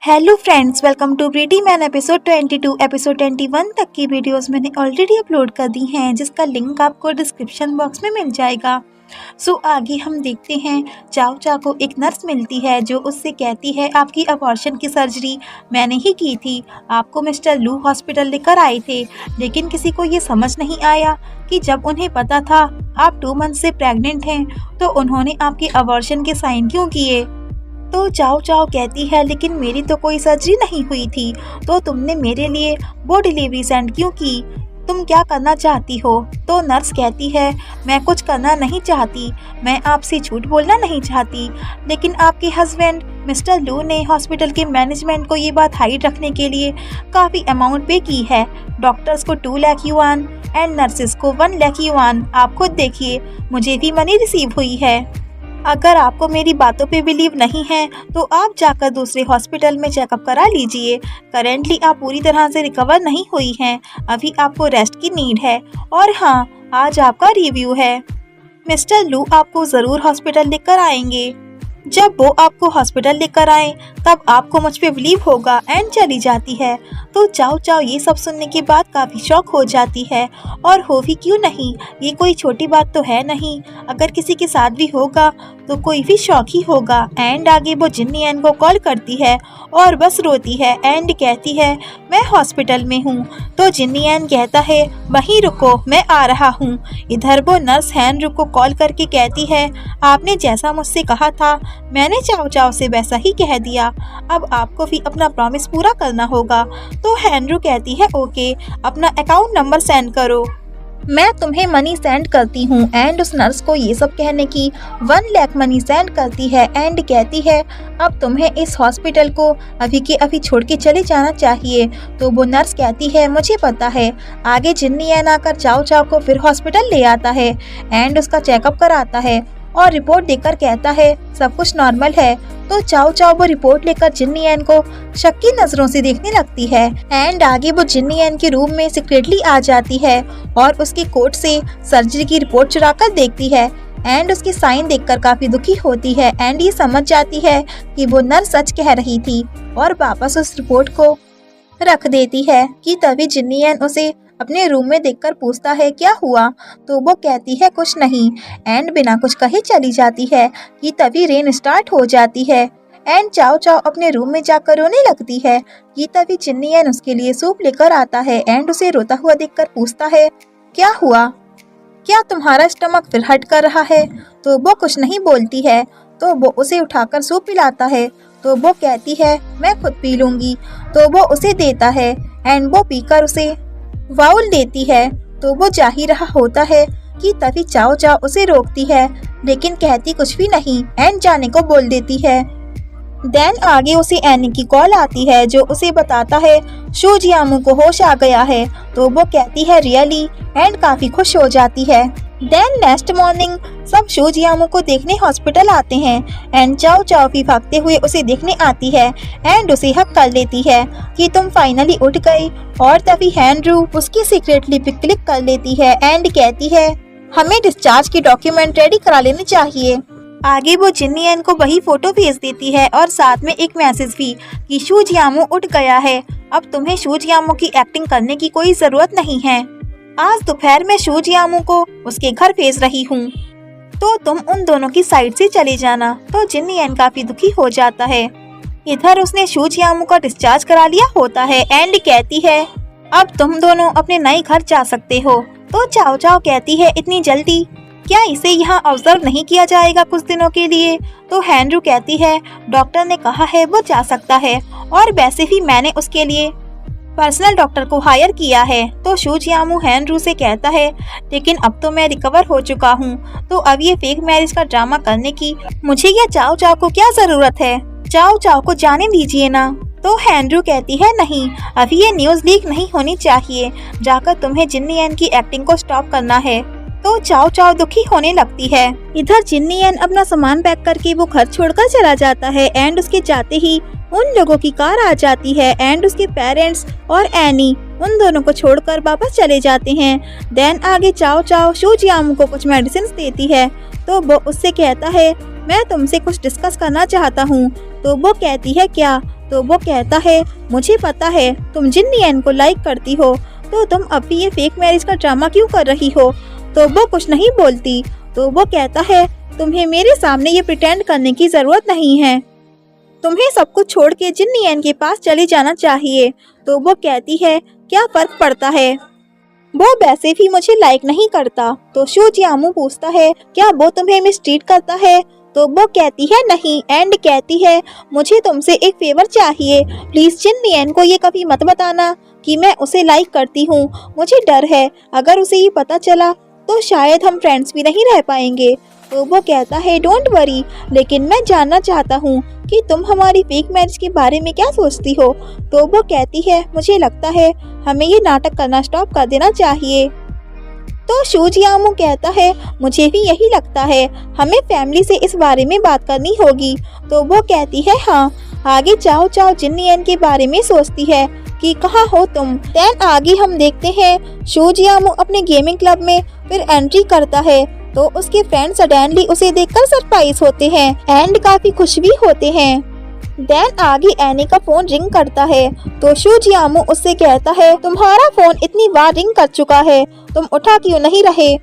Hello friends, welcome to pretty man episode 22। Episode 21 तक की videos मैंने ऑलरेडी अपलोड कर दी हैं, जिसका लिंक आपको डिस्क्रिप्शन बॉक्स में मिल जाएगा। सो आगे हम देखते हैं, चाओ चाओ को एक नर्स मिलती है जो उससे कहती है आपकी अबॉर्शन की सर्जरी मैंने ही की थी। आपको मिस्टर लू हॉस्पिटल लेकर आए थे, लेकिन किसी को ये समझ नहीं आया कि जब उन्हें पता था आप 2 मंथ से प्रेग्नेंट हैं तो उन्होंने आपके अबॉर्शन के साइन क्यों किए। तो चाओ चाओ कहती है लेकिन मेरी तो कोई सर्जरी नहीं हुई थी, तो तुमने मेरे लिए वो डिलीवरी सेंड क्यों की, तुम क्या करना चाहती हो। तो नर्स कहती है मैं कुछ करना नहीं चाहती, मैं आपसे झूठ बोलना नहीं चाहती, लेकिन आपके हस्बैंड मिस्टर लू ने हॉस्पिटल के मैनेजमेंट को ये बात हाइड रखने के लिए काफ़ी अमाउंट पे की है। डॉक्टर्स को 2 लाख युआन एंड नर्सेज को 1 लाख युआन। आप खुद देखिए, मुझे भी मनी रिसीव हुई है। अगर आपको मेरी बातों पे बिलीव नहीं है तो आप जाकर दूसरे हॉस्पिटल में चेकअप करा लीजिए। करेंटली आप पूरी तरह से रिकवर नहीं हुई हैं, अभी आपको रेस्ट की नीड है। और हाँ, आज आपका रिव्यू है। मिस्टर लू आपको ज़रूर हॉस्पिटल लेकर आएंगे। जब वो आपको हॉस्पिटल लेकर आए तब आपको मुझ पे बिलीव होगा। एंड चली जाती है। तो चाओ चाओ ये सब सुनने के बाद काफ़ी शॉक हो जाती है, और हो भी क्यों नहीं, ये कोई छोटी बात तो है नहीं, अगर किसी के साथ भी होगा तो कोई भी शॉक ही होगा। एंड आगे वो जिन्नी एन को कॉल करती है और बस रोती है एंड कहती है मैं हॉस्पिटल में हूँ। तो जिन्नी एन कहता है वहीं रुको, मैं आ रहा हूँ। इधर वो नर्स हैनरू को कॉल करके कहती है आपने जैसा मुझसे कहा था मैंने चाओ चाओ से वैसा ही कह दिया, अब आपको भी अपना प्रॉमिस पूरा करना होगा। तो हैनरू कहती है ओके, अपना अकाउंट नंबर सेंड करो, मैं तुम्हें मनी सेंड करती हूँ। एंड उस नर्स को ये सब कहने की 1 लाख मनी सेंड करती है एंड कहती है अब तुम्हें इस हॉस्पिटल को अभी के अभी छोड़ के चले जाना चाहिए। तो वो नर्स कहती है मुझे पता है। आगे जिन्नी एन आकर चाओ चाओ को फिर हॉस्पिटल ले आता है एंड उसका चेकअप कराता है और रिपोर्ट देकर कहता है सब कुछ नॉर्मल है। तो चाओ चाओ वो रिपोर्ट लेकर जिन्नी एन को शक की नजरों से देखने लगती है। एंड आगे वो जिन्नी एन के रूम में सीक्रेटली आ जाती है और उसके कोट से सर्जरी की रिपोर्ट चुरा कर देखती है एंड उसके साइन देखकर काफी दुखी होती है। एंड ये समझ जाती है कि वो नर्स सच कह रही थी और वापस उस रिपोर्ट को रख देती है कि तभी जिन्नी एन उसे अपने रूम में देखकर पूछता है क्या हुआ। तो वो कहती है कुछ नहीं एंड बिना कुछ कहे चली जाती है कि तभी रेन स्टार्ट हो जाती है। एंड चाओ चाओ अपने रूम में जाकर रोने लगती है कि तभी जिन्नी एन उसके लिए सूप लेकर आता है एंड उसे रोता हुआ देखकर पूछता है क्या हुआ, क्या तुम्हारा स्टमक फिर हर्ट कर रहा है। तो वो कुछ नहीं बोलती है। तो वो उसे उठाकर सूप पिलाता है। तो वो कहती है मैं खुद पी लूंगी। तो वो उसे देता है एंड वो पीकर उसे बाउल देती है। तो वो जा ही रहा होता है कि तभी चाओ चाओ उसे रोकती है, लेकिन कहती कुछ भी नहीं एंड जाने को बोल देती है। देन आगे उसे एनी की कॉल आती है जो उसे बताता है शू जियामू को होश आ गया है। तो वो कहती है रियली एंड काफी खुश हो जाती है। देन नेक्स्ट मॉर्निंग सब शू जियामू को देखने हॉस्पिटल आते हैं एंड चाओ चाओ भी भागते हुए उसे देखने आती है एंड उसे हक कर लेती है कि तुम फाइनली उठ गई। और तभी हैनरू उसकी सीक्रेटली पिक क्लिक कर लेती है एंड कहती है हमें डिस्चार्ज की डॉक्यूमेंट रेडी करा लेनी चाहिए। आगे वो जिन्नी एन को वही फोटो भेज देती है और साथ में एक मैसेज भी कि शू जियामू उठ गया है, अब तुम्हें शू जियामू की एक्टिंग करने की कोई जरूरत नहीं है। आज दोपहर में शू जियामू को उसके घर भेज रही हूँ, तो तुम उन दोनों की साइड से चले जाना। तो जिन्नी एन काफी दुखी हो जाता है। इधर उसने शू जियामू का डिस्चार्ज करा लिया होता है एंड कहती है अब तुम दोनों अपने नए घर जा सकते हो। तो चाओ चाओ कहती है इतनी जल्दी, क्या इसे यहाँ ऑब्जर्व नहीं किया जाएगा कुछ दिनों के लिए। तो हैनरू कहती है डॉक्टर ने कहा है वो जा सकता है, और वैसे भी मैंने उसके लिए पर्सनल डॉक्टर को हायर किया है। तो शू जियामू हैनरू से कहता है लेकिन अब तो मैं रिकवर हो चुका हूँ, तो अब ये फेक मैरिज का ड्रामा करने की मुझे या चाओ चाओ को क्या जरूरत है, चाओ चाओ को जाने दीजिए ना। तो हैनरू कहती है नहीं, अभी ये न्यूज लीक नहीं होनी चाहिए, जाकर तुम्हें जिन्नी एन की एक्टिंग को स्टॉप करना है। तो चाओ चाओ दुखी होने लगती है। इधर जिन्नी एन अपना सामान पैक करके वो घर छोड़कर चला जाता है एंड उसके जाते ही उन लोगों की कार आ जाती है एंड उसके पेरेंट्स और एनी उन दोनों को छोड़कर वापस चले जाते हैं। देन आगे चाओ चाओ शू जियामू को कुछ मेडिसिन देती है। तो वो उससे कहता है मैं तुमसे कुछ डिस्कस करना चाहता हूँ। तो वो कहती है क्या। तो वो कहता है मुझे पता है तुम जिन्नियन को लाइक करती हो, तो तुम अब भी ये फेक मैरिज का ड्रामा क्यों कर रही हो। तो वो कुछ नहीं बोलती। तो वो कहता है तुम्हें मेरे सामने ये प्रिटेंड करने की जरूरत नहीं है, तुम्हें सब कुछ छोड़ के जिन्नियन के पास चली जाना चाहिए। तो वो कहती है क्या फर्क पड़ता है, वो वैसे भी मुझे लाइक नहीं करता। तो शू जियामू पूछता है क्या वो तुम्हें मिसट्रीट करता है। तो वो कहती है नहीं एंड कहती है मुझे तुमसे एक फेवर चाहिए, प्लीज जिन्नियन को ये कभी मत बताना कि मैं उसे लाइक करती हूँ। मुझे डर है अगर उसे ये पता चला तो शायद हम फ्रेंड्स भी नहीं रह पाएंगे। तो वो कहता है डोंट वरी, लेकिन मैं जानना चाहता हूँ कि तुम हमारी फेक मैरिज के बारे में क्या सोचती हो। तो वो कहती है मुझे लगता है हमें ये नाटक करना स्टॉप कर देना चाहिए। तो शू जियामू कहता है मुझे भी यही लगता है, हमें फैमिली से इस बारे में बात करनी होगी। तो वो कहती है हाँ। आगे चाओ चाओ जिन्नियन के बारे में सोचती है कि कहाँ हो तुम। देन आगे हम देखते हैं शू जियामू अपने गेमिंग क्लब में फिर एंट्री करता है। तो उसके फ्रेंड सडनली उसे देखकर सरप्राइज होते हैं एंड काफी खुश भी होते हैं। देन आगे एनी का फोन रिंग करता है। तो शू जियामू उससे कहता है तुम्हारा फोन इतनी बार रिंग कर चुका है, तुम उठा क्यों नहीं रहे।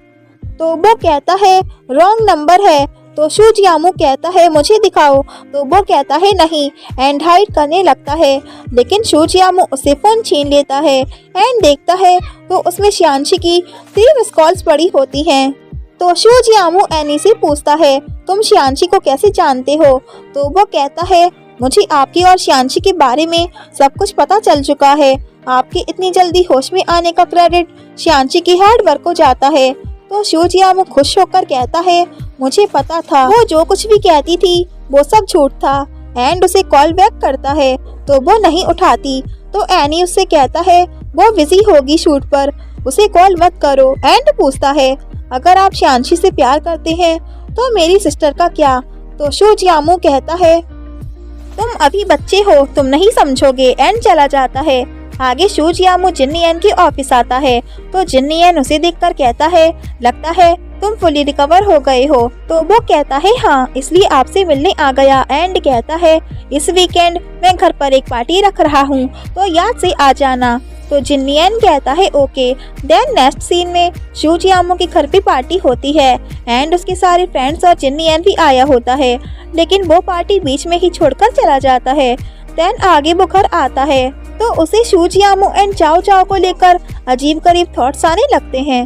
तो वो कहता है रॉन्ग नंबर है। तो शू जियामू कहता है मुझे दिखाओ। तो वो कहता है नहीं एंड हाइड करने लगता है, लेकिन शू जियामू उससे फोन छीन लेता है एंड देखता है तो उसमें शियांशी की 3 मिस कॉल्स पड़ी होती हैं। तो शू जियामू एनी से पूछता है तुम शियांशी को कैसे जानते हो। तो वो कहता है मुझे आपकी और शियांशी के बारे में सब कुछ पता चल चुका है, आपके इतनी जल्दी होश में आने का क्रेडिट शियांशी की हार्ड वर्क को जाता है। तो शू जियामू खुश होकर कहता है मुझे पता था वो जो कुछ भी कहती थी वो सब झूठ था एंड उसे कॉल बैक करता है तो वो नहीं उठाती। तो एनी उससे कहता है वो बिजी होगी शूट पर, उसे कॉल मत करो एंड पूछता है अगर आप शियांशी से प्यार करते हैं तो मेरी सिस्टर का क्या। तो शू जियामू कहता है तुम अभी बच्चे हो, तुम नहीं समझोगे एंड चला जाता है। आगे शू जियामू जिन्नियन के ऑफिस आता है। तो जिन्नियन उसे देखकर कहता है लगता है तुम फुली रिकवर हो गए हो। तो वो कहता है हाँ, इसलिए आपसे मिलने आ गया एंड कहता है इस वीकेंड मैं घर पर एक पार्टी रख रहा हूँ, तो याद से आ जाना। तो जिन्नियन कहता है ओके। देन नेक्स्ट सीन में शू जियामू के घर पे पार्टी होती है एंड उसके सारे फ्रेंड्स और जिन्नियन भी आया होता है, लेकिन वो पार्टी बीच में ही छोड़कर चला जाता है। देन आगे वो घर आता है तो उसे शू जियामू एंड चाओ चाओ को लेकर अजीब गरीब थॉट्स आने लगते हैं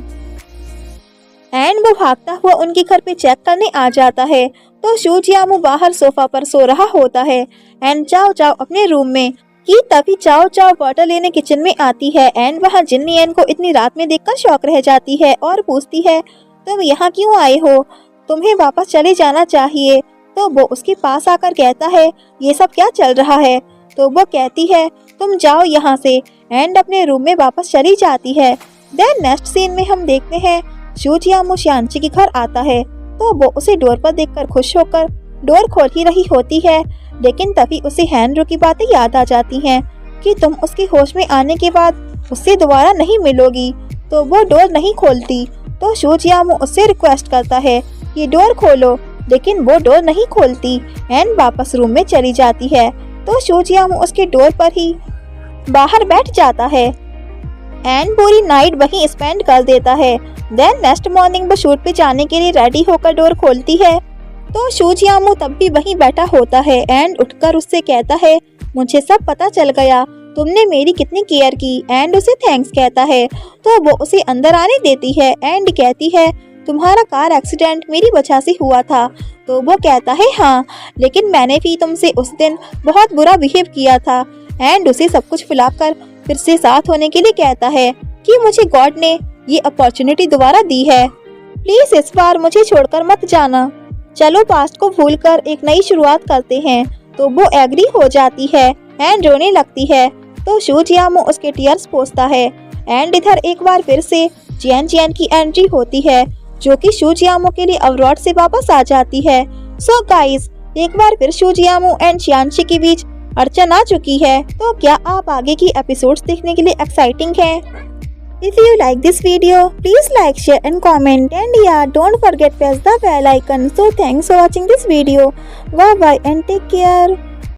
एंड वो भागता हुआ उनके घर पे चेक करने आ जाता है। तो शू जियामू बाहर सोफा पर सो रहा होता है एंड चाओ चाओ अपने रूम में कि तभी चाओ चाओ वाटर लेने किचन में आती है एंड वहाँ जिन्नियन को इतनी रात में देखकर शॉक रह जाती है और पूछती है तुम यहाँ क्यों आए हो, तुम्हें वापस चले जाना चाहिए। तो वो उसके पास आकर कहता है ये सब क्या चल रहा है। तो वो कहती है तुम जाओ यहाँ से एंड अपने रूम में वापस चली जाती है। देन नेक्स्ट सीन में हम देखते हैं शू जियामू शियांशी के घर आता है। तो वो उसे डोर पर देखकर खुश होकर डोर खोल ही रही होती है, लेकिन तभी उसे हैनरू की बातें याद आ जाती हैं कि तुम उसके होश में आने के बाद उससे दोबारा नहीं मिलोगी। तो वो डोर नहीं खोलती। तो शू जियामू उससे रिक्वेस्ट करता है कि डोर खोलो, लेकिन वो डोर नहीं खोलती एंड वापस रूम में चली जाती है। तो शू जियामू उसके डोर पर ही बाहर बैठ जाता है एंड पूरी नाइट वहीं स्पेंड कर देता है। देन नेक्स्ट मॉर्निंग वो शूट पे जाने के लिए रेडी होकर डोर खोलती है। तो शू जियामू तब भी वहीं बैठा होता है एंड उठकर उससे कहता है मुझे सब पता चल गया, तुमने मेरी कितनी केयर की एंड उसे थैंक्स कहता है। तो वो उसे अंदर आने देती है एंड कहती है तुम्हारा कार एक्सीडेंट मेरी वजह से हुआ था। तो वो कहता है हाँ, लेकिन मैंने भी तुमसे उस दिन बहुत बुरा बिहेव किया था एंड उसे सब कुछ भुलाकर फिर से साथ होने के लिए कहता है कि मुझे गॉड ने ये अपॉर्चुनिटी दोबारा दी है, प्लीज इस बार मुझे छोड़कर मत जाना, चलो पास्ट को भूलकर एक नई शुरुआत करते हैं। तो वो एग्री हो जाती है एंड रोने लगती है। तो शू जियामू उसके टीयर्स पोंछता है एंड इधर एक बार फिर से जियान जियान की एंट्री होती है, जो कि शू जियामू के लिए अब्रॉड से वापस आ जाती है। सो गाइस, एक बार फिर शू जियामू एंड शियांशी के बीच अड़चन आ चुकी है। तो क्या आप आगे की एपिसोड्स देखने के लिए एक्साइटिंग हैं? If you like this video, please like, share and comment, and yeah, don't forget press the bell icon. So thanks for watching this video. Bye bye and take care.